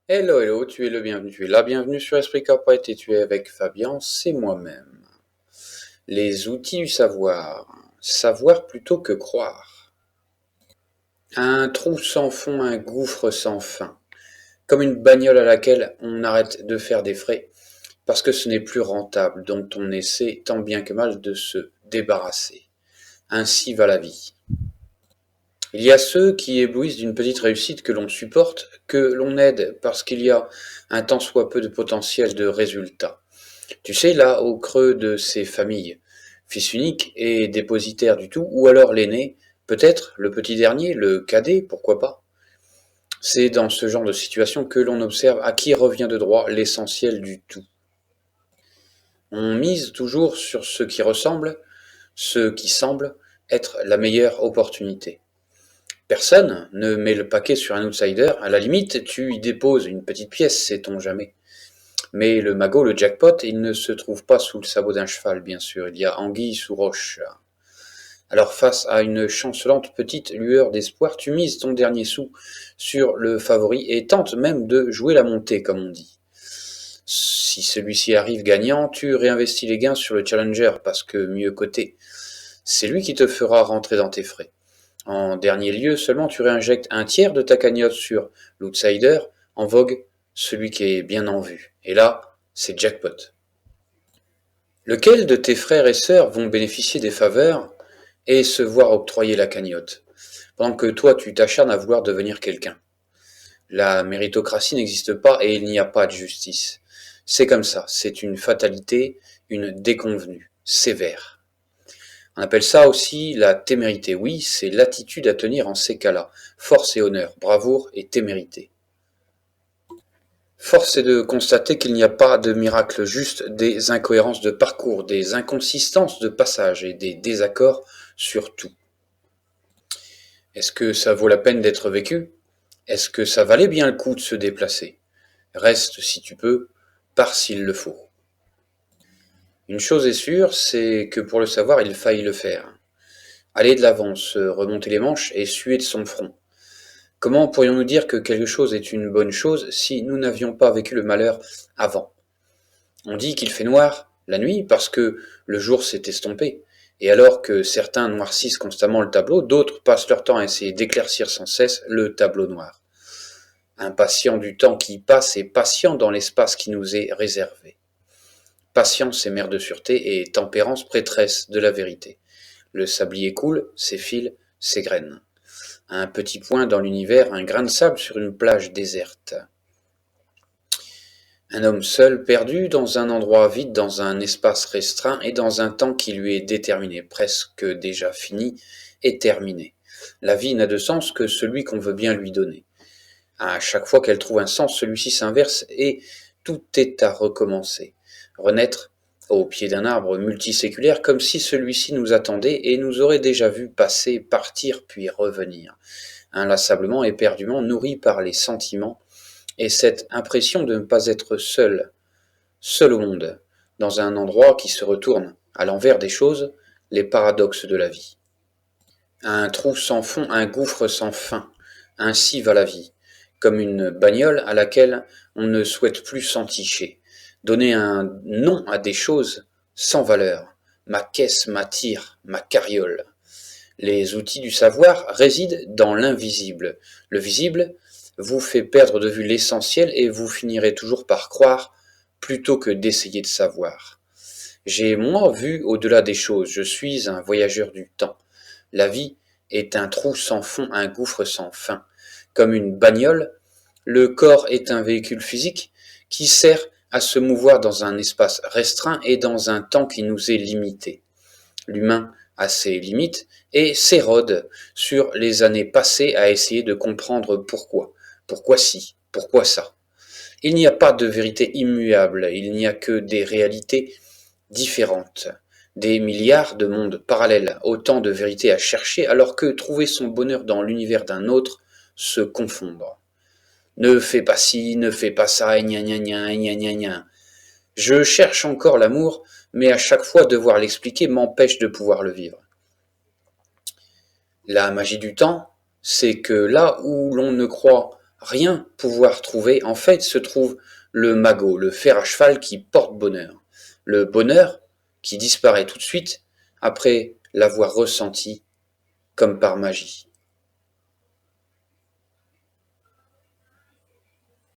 Hello, hello, tu es le bienvenu, tu es la bienvenue sur Esprit Corporate et tu es avec Fabien, c'est moi-même. Les outils du savoir. Savoir plutôt que croire. Un trou sans fond, un gouffre sans fin. Comme une bagnole à laquelle on arrête de faire des frais parce que ce n'est plus rentable, dont on essaie tant bien que mal de se débarrasser. Ainsi va la vie. Il y a ceux qui éblouissent d'une petite réussite que l'on supporte, que l'on aide parce qu'il y a un tant soit peu de potentiel de résultat. Tu sais, là, au creux de ces familles, fils unique et dépositaire du tout, ou alors l'aîné, peut-être le petit dernier, le cadet, pourquoi pas. C'est dans ce genre de situation que l'on observe à qui revient de droit l'essentiel du tout. On mise toujours sur ce qui ressemble, ce qui semble être la meilleure opportunité. Personne ne met le paquet sur un outsider, à la limite tu y déposes une petite pièce, sait-on jamais. Mais le magot, le jackpot, il ne se trouve pas sous le sabot d'un cheval, bien sûr, il y a anguille sous roche. Alors face à une chancelante petite lueur d'espoir, tu mises ton dernier sou sur le favori et tentes même de jouer la montée, comme on dit. Si celui-ci arrive gagnant, tu réinvestis les gains sur le challenger, parce que mieux coté. C'est lui qui te fera rentrer dans tes frais. En dernier lieu seulement, tu réinjectes un tiers de ta cagnotte sur l'outsider, en vogue, celui qui est bien en vue. Et là, c'est jackpot. Lequel de tes frères et sœurs vont bénéficier des faveurs et se voir octroyer la cagnotte, pendant que toi tu t'acharnes à vouloir devenir quelqu'un? La méritocratie n'existe pas et il n'y a pas de justice. C'est comme ça, c'est une fatalité, une déconvenue, sévère. On appelle ça aussi la témérité. Oui, c'est l'attitude à tenir en ces cas-là. Force et honneur, bravoure et témérité. Force est de constater qu'il n'y a pas de miracle, juste des incohérences de parcours, des inconsistances de passage et des désaccords sur tout. Est-ce que ça vaut la peine d'être vécu? Est-ce que ça valait bien le coup de se déplacer? Reste, si tu peux, pars s'il le faut. Une chose est sûre, c'est que pour le savoir, il faille le faire. Aller de l'avant, se remonter les manches et suer de son front. Comment pourrions-nous dire que quelque chose est une bonne chose si nous n'avions pas vécu le malheur avant? On dit qu'il fait noir la nuit parce que le jour s'est estompé, et alors que certains noircissent constamment le tableau, d'autres passent leur temps à essayer d'éclaircir sans cesse le tableau noir. Impatient du temps qui passe et patient dans l'espace qui nous est réservé. Patience est mère de sûreté et tempérance prêtresse de la vérité. Le sablier coule, s'effile, s'égrène. Un petit point dans l'univers, un grain de sable sur une plage déserte. Un homme seul, perdu dans un endroit vide, dans un espace restreint et dans un temps qui lui est déterminé, presque déjà fini et terminé. La vie n'a de sens que celui qu'on veut bien lui donner. À chaque fois qu'elle trouve un sens, celui-ci s'inverse et tout est à recommencer. Renaître au pied d'un arbre multiséculaire comme si celui-ci nous attendait et nous aurait déjà vu passer, partir puis revenir, inlassablement, éperdument, nourri par les sentiments et cette impression de ne pas être seul, seul au monde, dans un endroit qui se retourne, à l'envers des choses, les paradoxes de la vie. Un trou sans fond, un gouffre sans fin, ainsi va la vie, comme une bagnole à laquelle on ne souhaite plus s'enticher, donner un nom à des choses sans valeur, ma caisse, ma tire, ma carriole. Les outils du savoir résident dans l'invisible. Le visible vous fait perdre de vue l'essentiel et vous finirez toujours par croire plutôt que d'essayer de savoir. J'ai moi vu au-delà des choses, je suis un voyageur du temps. La vie est un trou sans fond, un gouffre sans fin. Comme une bagnole, le corps est un véhicule physique qui sert à se mouvoir dans un espace restreint et dans un temps qui nous est limité. L'humain a ses limites et s'érode sur les années passées à essayer de comprendre pourquoi. Pourquoi si? Pourquoi ça? Il n'y a pas de vérité immuable, il n'y a que des réalités différentes, des milliards de mondes parallèles, autant de vérités à chercher, alors que trouver son bonheur dans l'univers d'un autre, se confondre. Ne fais pas ci, ne fais pas ça, gna gna gna gna gna gna. Je cherche encore l'amour, mais à chaque fois devoir l'expliquer m'empêche de pouvoir le vivre. La magie du temps, c'est que là où l'on ne croit rien pouvoir trouver, en fait se trouve le magot, le fer à cheval qui porte bonheur. Le bonheur qui disparaît tout de suite après l'avoir ressenti comme par magie.